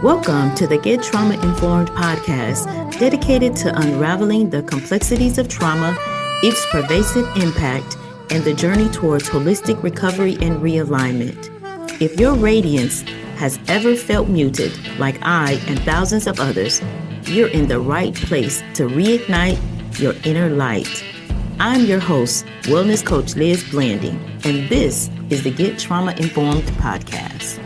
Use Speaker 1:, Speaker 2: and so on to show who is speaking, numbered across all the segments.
Speaker 1: Welcome to the Get Trauma Informed podcast, dedicated to unraveling the complexities of trauma, its pervasive impact, and the journey towards holistic recovery and realignment. If your radiance has ever felt muted, like I and thousands of others, you're in the right place to reignite your inner light. I'm your host, Wellness Coach Liz Blanding, and this is the Get Trauma Informed podcast.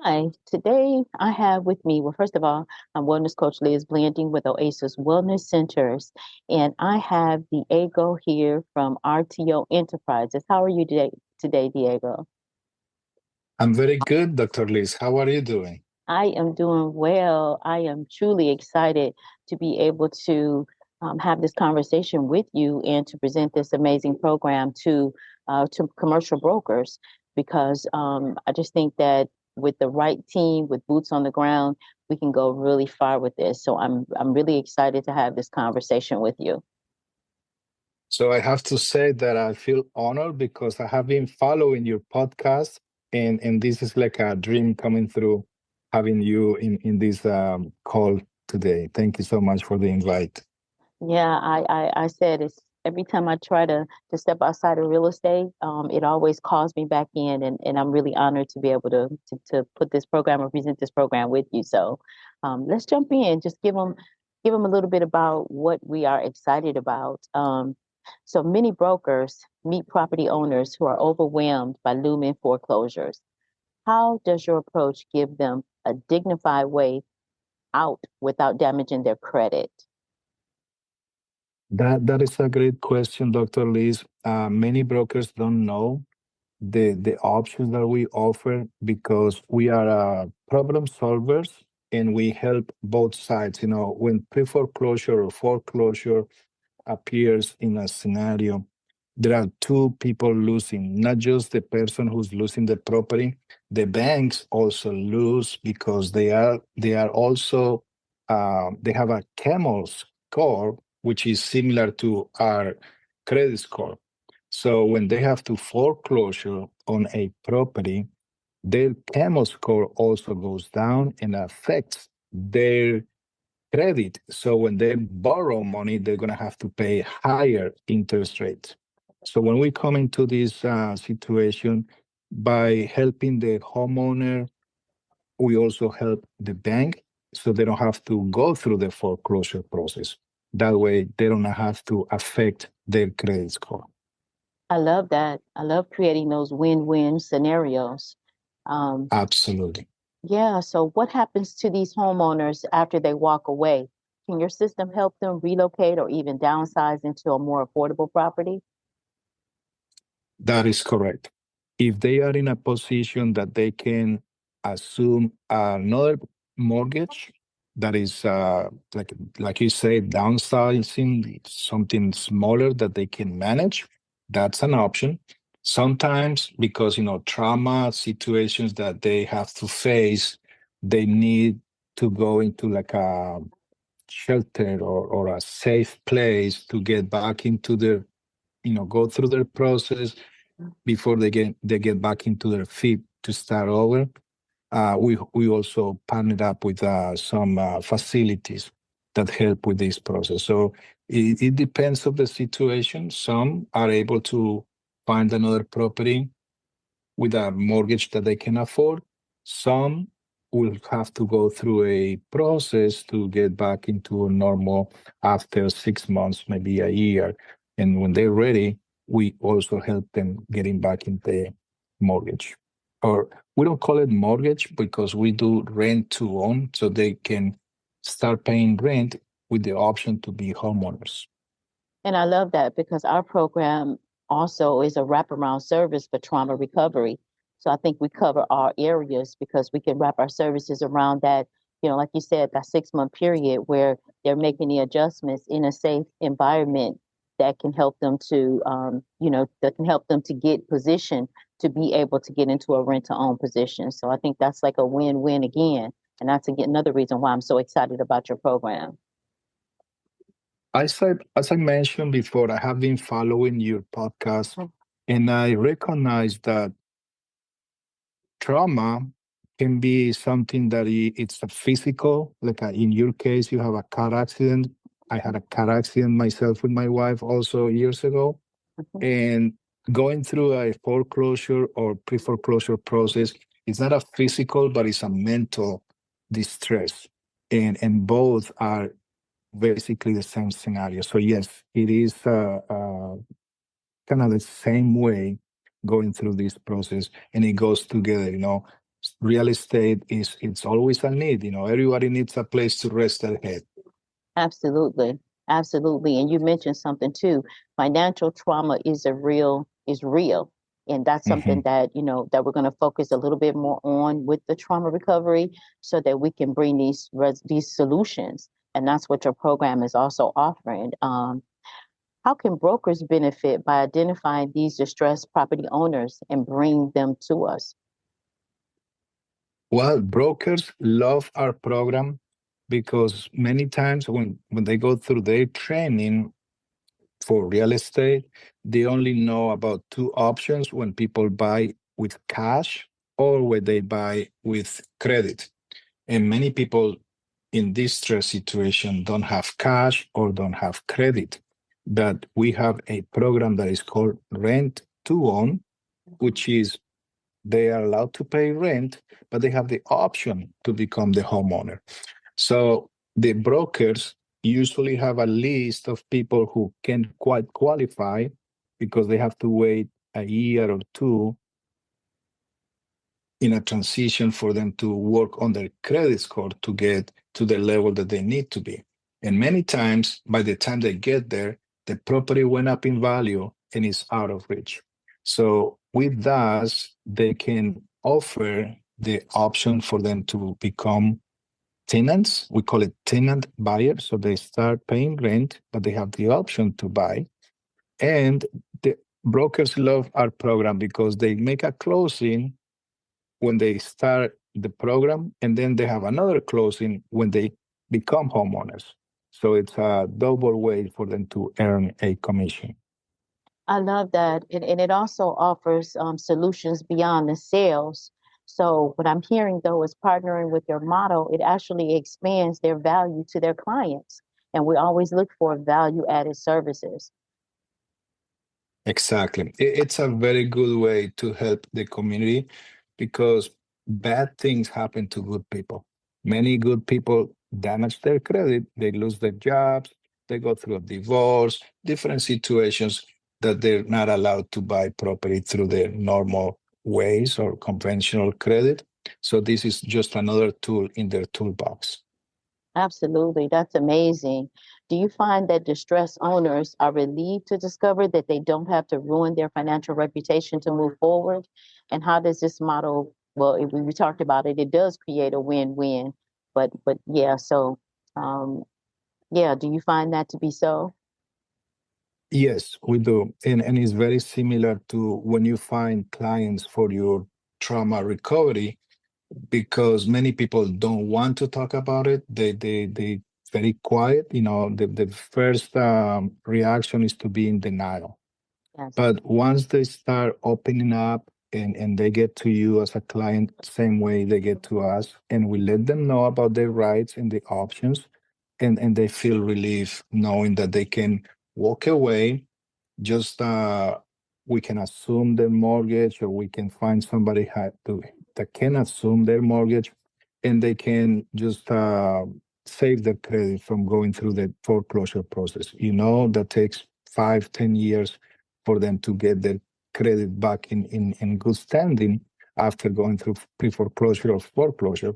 Speaker 1: Hi, today I have with me, well, first of all, I'm Wellness Coach Liz Blanding with Oasis Wellness Centers, and I have Diego here from RTO Enterprises. How are you today, Diego?
Speaker 2: I'm very good, Dr. Liz. How are you doing?
Speaker 1: I am doing well. I am truly excited to be able to have this conversation with you and to present this amazing program to commercial brokers because I just think that with the right team, with boots on the ground, we can go really far with this. So I'm really excited to have this conversation with you.
Speaker 2: So I have to say that I feel honored because I have been following your podcast, and this is like a dream coming through having you in this call today. Thank you so much for the invite.
Speaker 1: Yeah, I said it's every time I try to step outside of real estate, it always calls me back in, and I'm really honored to be able to put this program or present this program with you. So, let's jump in. Just give them a little bit about what we are excited about. So many brokers meet property owners who are overwhelmed by looming foreclosures. How does your approach give them a dignified way out without damaging their credit?
Speaker 2: That is a great question, Dr. Liz. Many brokers don't know the options that we offer because we are problem solvers and we help both sides. You know, when pre-foreclosure or foreclosure appears in a scenario, there are two people losing, not just the person who's losing the property. The banks also lose because they are also they have a camel score, which is similar to our credit score. So when they have to foreclosure on a property, their camel score also goes down and affects their credit. So when they borrow money, they're going to have to pay higher interest rates. So when we come into this situation, by helping the homeowner, we also help the bank so they don't have to go through the foreclosure process. That way, they don't have to affect their credit score.
Speaker 1: I love that. I love creating those win-win scenarios. Um,
Speaker 2: Absolutely.
Speaker 1: yeah. So what happens to these homeowners after they walk away? Can your system help them relocate or even downsize into a more affordable property?
Speaker 2: That is correct. If they are in a position that they can assume another mortgage that is like you say, downsizing something smaller that they can manage, that's an option. Sometimes because trauma situations that they have to face, they need to go into like a shelter or a safe place to get back into their go through their process before they get back into their feet to start over. We also partnered up with some facilities that help with this process. So it depends of the situation. Some are able to find another property with a mortgage that they can afford. Some will have to go through a process to get back into a normal after 6 months, maybe a year. And when they're ready, we also help them getting back in the mortgage. Or we don't call it mortgage because we do rent to own, so they can start paying rent with the option to be homeowners.
Speaker 1: And I love that because our program also is a wraparound service for trauma recovery. So I think we cover all areas because we can wrap our services around that, like you said, that 6 month period where they're making the adjustments in a safe environment that can help them that can help them to get positioned to be able to get into a rent to own position. So I think that's like a win-win again. And that's again another reason why I'm so excited about your program.
Speaker 2: As I mentioned before, I have been following your podcast, and I recognize that trauma can be something that it's a physical, like in your case, you have a car accident. I had a car accident myself with my wife also years ago.
Speaker 1: Mhm.
Speaker 2: And going through a foreclosure or pre-foreclosure process, it's not a physical, but it's a mental distress. And both are basically the same scenario. So yes, it is kind of the same way going through this process, and it goes together. Real estate is it's always a need. Everybody needs a place to rest their head.
Speaker 1: Absolutely. Absolutely. And you mentioned something too. Financial trauma is real. And that's something
Speaker 2: Mhm.
Speaker 1: that, that we're going to focus a little bit more on with the trauma recovery so that we can bring these solutions. And that's what your program is also offering. How can brokers benefit by identifying these distressed property owners and bring them to us?
Speaker 2: Well, brokers love our program because many times when they go through their training for real estate, they only know about two options: when people buy with cash or when they buy with credit. And many people in this stress situation don't have cash or don't have credit. But we have a program that is called Rent to Own, which is they are allowed to pay rent, but they have the option to become the homeowner. So the brokers usually have a list of people who can quite qualify because they have to wait a year or two in a transition for them to work on their credit score to get to the level that they need to be. And many times, by the time they get there, the property went up in value and is out of reach. So with us, they can offer the option for them to become tenants. We call it tenant buyers. So they start paying rent, but they have the option to buy. And the brokers love our program because they make a closing when they start the program, and then they have another closing when they become homeowners. So it's a double way for them to earn a commission.
Speaker 1: I love that. And it also offers solutions beyond the sales. So, what I'm hearing though is partnering with your model, it actually expands their value to their clients. And we always look for value added services.
Speaker 2: Exactly. It's a very good way to help the community because bad things happen to good people. Many good people damage their credit, they lose their jobs, they go through a divorce, different situations that they're not allowed to buy property through their normal ways or conventional credit. So this is just another tool in their toolbox.
Speaker 1: Absolutely. That's amazing. Do you find that distressed owners are relieved to discover that they don't have to ruin their financial reputation to move forward? And how does this model, well, if we talked about it, it does create a win-win. But yeah, so um, yeah, do you find that to be so?
Speaker 2: Yes, we do. And it's very similar to when you find clients for your trauma recovery because many people don't want to talk about it. They very quiet. The first reaction is to be in denial.
Speaker 1: Yes.
Speaker 2: But once they start opening up and they get to you as a client, same way they get to us, and we let them know about their rights and the options, and they feel relief knowing that they can walk away. Just we can assume their mortgage, or we can find somebody that can assume their mortgage, and they can just save their credit from going through the foreclosure process. That takes 5, 10 years for them to get their credit back in good standing after going through pre-foreclosure or foreclosure.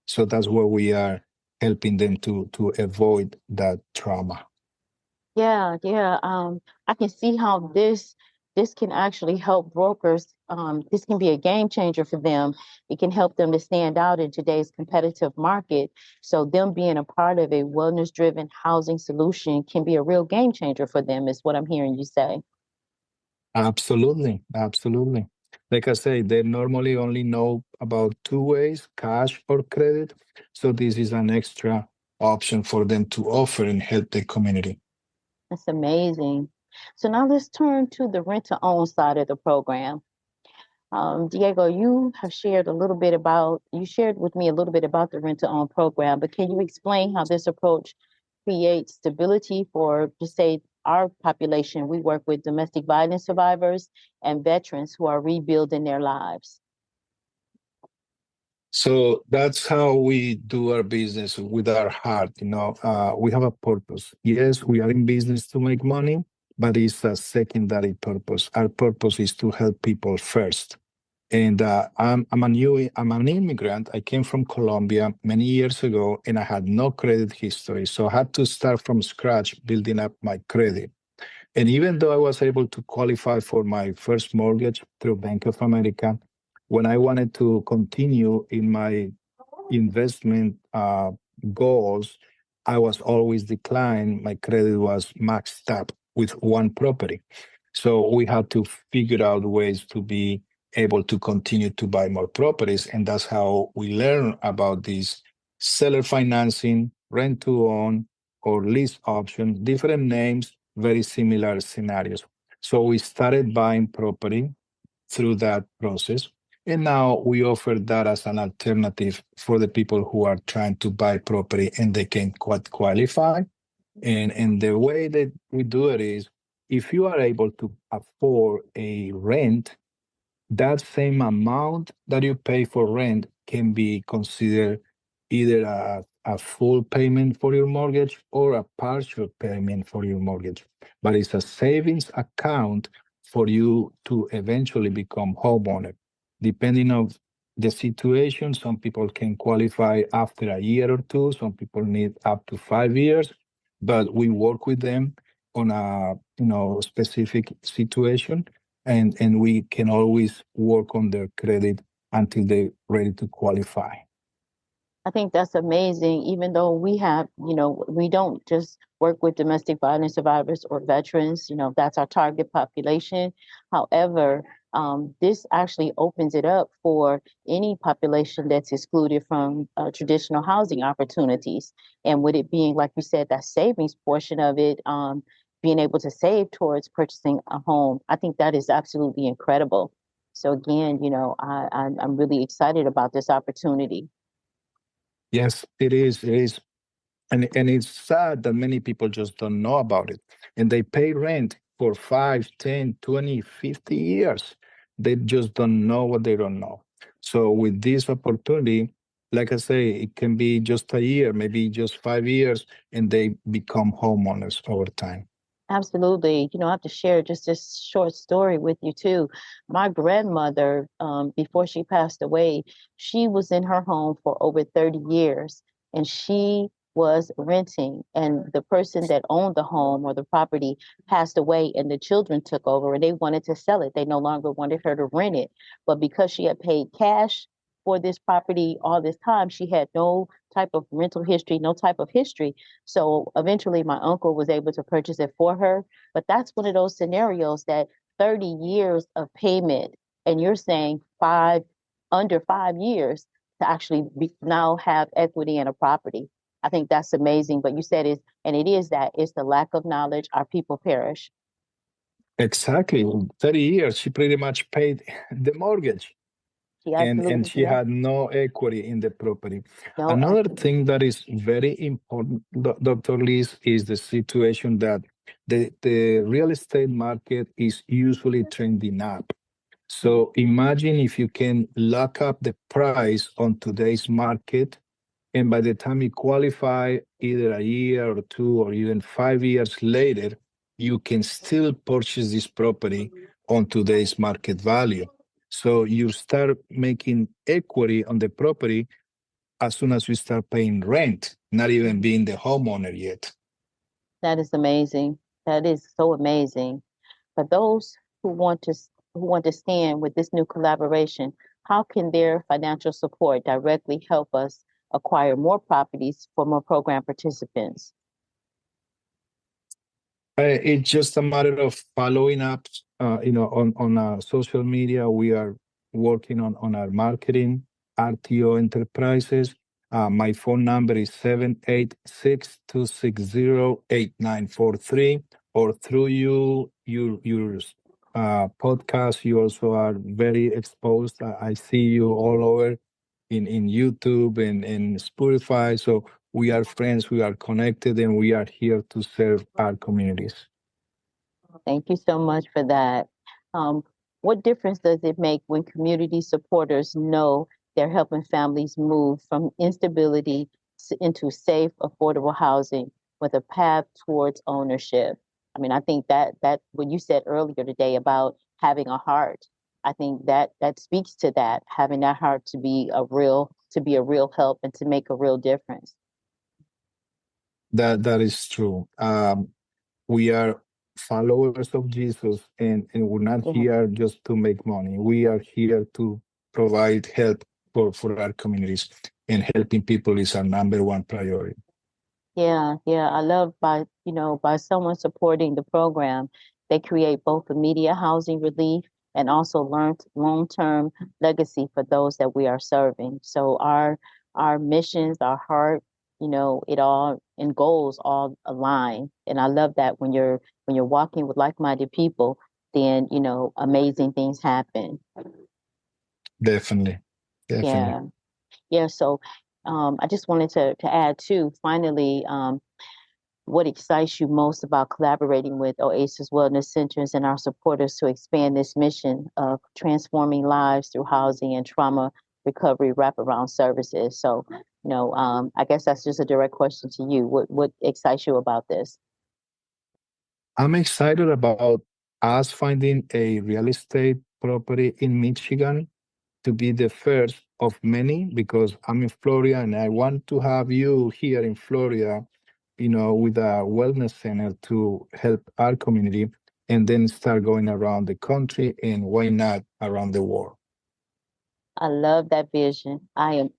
Speaker 2: So that's where we are helping them to avoid that trauma.
Speaker 1: Yeah, yeah. I can see how this can actually help brokers. This can be a game changer for them. It can help them to stand out in today's competitive market. So them being a part of a wellness-driven housing solution can be a real game changer for them, is what I'm hearing you say.
Speaker 2: Absolutely, absolutely. Like I say, they normally only know about two ways, cash or credit. So this is an extra option for them to offer and help the community.
Speaker 1: That's amazing. So now let's turn to the rent to own side of the program. Diego, you have shared a little bit about, you shared with me a little bit about the rent to own program, but can you explain how this approach creates stability for, just say, our population? We work with domestic violence survivors and veterans who are rebuilding their lives.
Speaker 2: So that's how we do our business with our heart. We have a purpose. Yes, we are in business to make money, but it's a secondary purpose. Our purpose is to help people first. And I'm an immigrant. I came from Colombia many years ago, and I had no credit history. So I had to start from scratch, building up my credit. And even though I was able to qualify for my first mortgage through Bank of America, when I wanted to continue in my investment goals, I was always declined. My credit was maxed up with one property. So we had to figure out ways to be able to continue to buy more properties. And that's how we learn about this seller financing, rent to own, or lease options, different names, very similar scenarios. So we started buying property through that process. And now we offer that as an alternative for the people who are trying to buy property and they can qualify. And the way that we do it is if you are able to afford a rent, that same amount that you pay for rent can be considered either a full payment for your mortgage or a partial payment for your mortgage. But it's a savings account for you to eventually become homeowner. Depending on the situation, some people can qualify after a year or two, some people need up to 5 years, but we work with them on a specific situation, and we can always work on their credit until they're ready to qualify.
Speaker 1: I think that's amazing. Even though we have, we don't just work with domestic violence survivors or veterans, that's our target population. However, this actually opens it up for any population that's excluded from traditional housing opportunities. And with it being, like you said, that savings portion of it, being able to save towards purchasing a home, I think that is absolutely incredible. So again, I'm really excited about this opportunity.
Speaker 2: Yes, it is. It is. And it's sad that many people just don't know about it. And they pay rent for 5, 10, 20, 50 years. They just don't know what they don't know. So with this opportunity, like I say, it can be just a year, maybe just 5 years, and they become homeowners over time.
Speaker 1: Absolutely. I have to share just this short story with you too. My grandmother, before she passed away, she was in her home for over 30 years and she was renting. And the person that owned the home or the property passed away and the children took over and they wanted to sell it. They no longer wanted her to rent it. But because she had paid cash for this property all this time, she had no type of rental history, no type of history. So eventually my uncle was able to purchase it for her. But that's one of those scenarios that 30 years of payment, and you're saying under 5 years to actually now have equity in a property. I think that's amazing. But you said it's the lack of knowledge. Our people perish.
Speaker 2: Exactly. 30 years, she pretty much paid the mortgage.
Speaker 1: She
Speaker 2: And
Speaker 1: absolutely
Speaker 2: she
Speaker 1: did.
Speaker 2: had no equity in the property.
Speaker 1: No,
Speaker 2: Another
Speaker 1: absolutely.
Speaker 2: thing that is very important, Dr. Liz, is the situation that the real estate market is usually trending up.
Speaker 1: Mhm.
Speaker 2: So imagine if you can lock up the price on today's market, and by the time you qualify, either a year or two or even 5 years later, you can still purchase this property on today's market value. So you start making equity on the property as soon as you start paying rent, not even
Speaker 1: Mhm.
Speaker 2: being the homeowner yet.
Speaker 1: That is amazing. That is so amazing. For those who want to who want to stand with this new collaboration, how can their financial support directly help us acquire more properties for more program participants?
Speaker 2: It's just a matter of following up, on social media. We are working on our marketing, RTO Enterprises. My phone number is 786-260-8943. or through your podcast, you also are very exposed. I see you all over in YouTube and Spotify. So we are friends, we are connected, and we are here to serve our communities.
Speaker 1: Thank you so much for that. Um, what difference does it make when community supporters know they're helping families move from instability into safe, affordable housing with a path towards ownership? I mean, I think that what you said earlier today about having a heart, I think that speaks to that, having that heart to be a real help and to make a real difference.
Speaker 2: That is true. We are followers of Jesus, and we're not
Speaker 1: Yeah.
Speaker 2: here just to make money. We are here to provide help for our communities, and helping people is our number one priority.
Speaker 1: Yeah, yeah. I love by someone supporting the program, they create both immediate housing relief and also learn long-term legacy for those that we are serving. So our missions, our heart, it all and goals all align. And I love that when you're walking with like-minded people, then amazing things happen.
Speaker 2: Definitely, definitely.
Speaker 1: Yeah. Yeah. So I just wanted to add too, finally, what excites you most about collaborating with Oasis Wellness Centers and our supporters to expand this mission of transforming lives through housing and trauma recovery wraparound services? So, I guess that's just a direct question to you. What excites you about this?
Speaker 2: I'm excited about us finding a real estate property in Michigan to be the first of many, because I'm in Florida and I want to have you here in Florida, with a wellness center to help our community, and then start going around the country, and why not around the world.
Speaker 1: I love that vision. I'm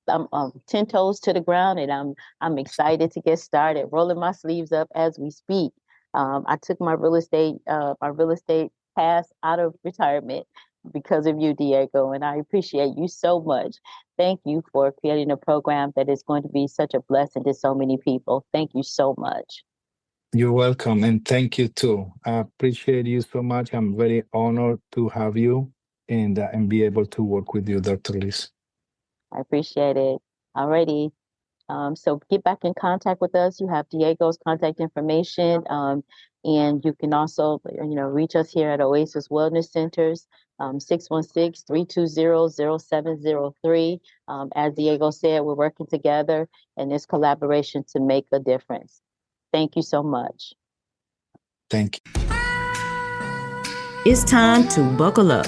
Speaker 1: 10 toes to the ground, and I'm excited to get started, rolling my sleeves up as we speak. I took my real estate pass out of retirement because of you, Diego, and I appreciate you so much. Thank you for creating a program that is going to be such a blessing to so many people. Thank you so much.
Speaker 2: You're welcome, and thank you too. I appreciate you so much. I'm very honored to have you, and be able to work with you, Dr. Liz.
Speaker 1: I appreciate it. Alrighty. So get back in contact with us. You have Diego's contact information, and you can also, reach us here at Oasis Wellness Centers, 616-320-0703. As Diego said, we're working together in this collaboration to make a difference. Thank you so much.
Speaker 2: Thank you.
Speaker 3: It's time to buckle up.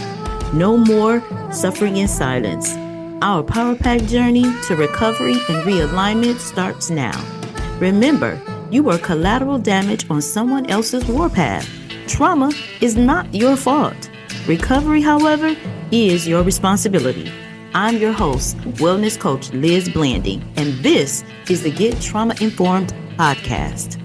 Speaker 3: No more suffering in silence. Our Power Pack journey to recovery and realignment starts now. Remember, you were collateral damage on someone else's warpath. Trauma is not your fault. Recovery, however, is your responsibility. I'm your host, Wellness Coach Liz Blanding, and this is the Get Trauma Informed podcast.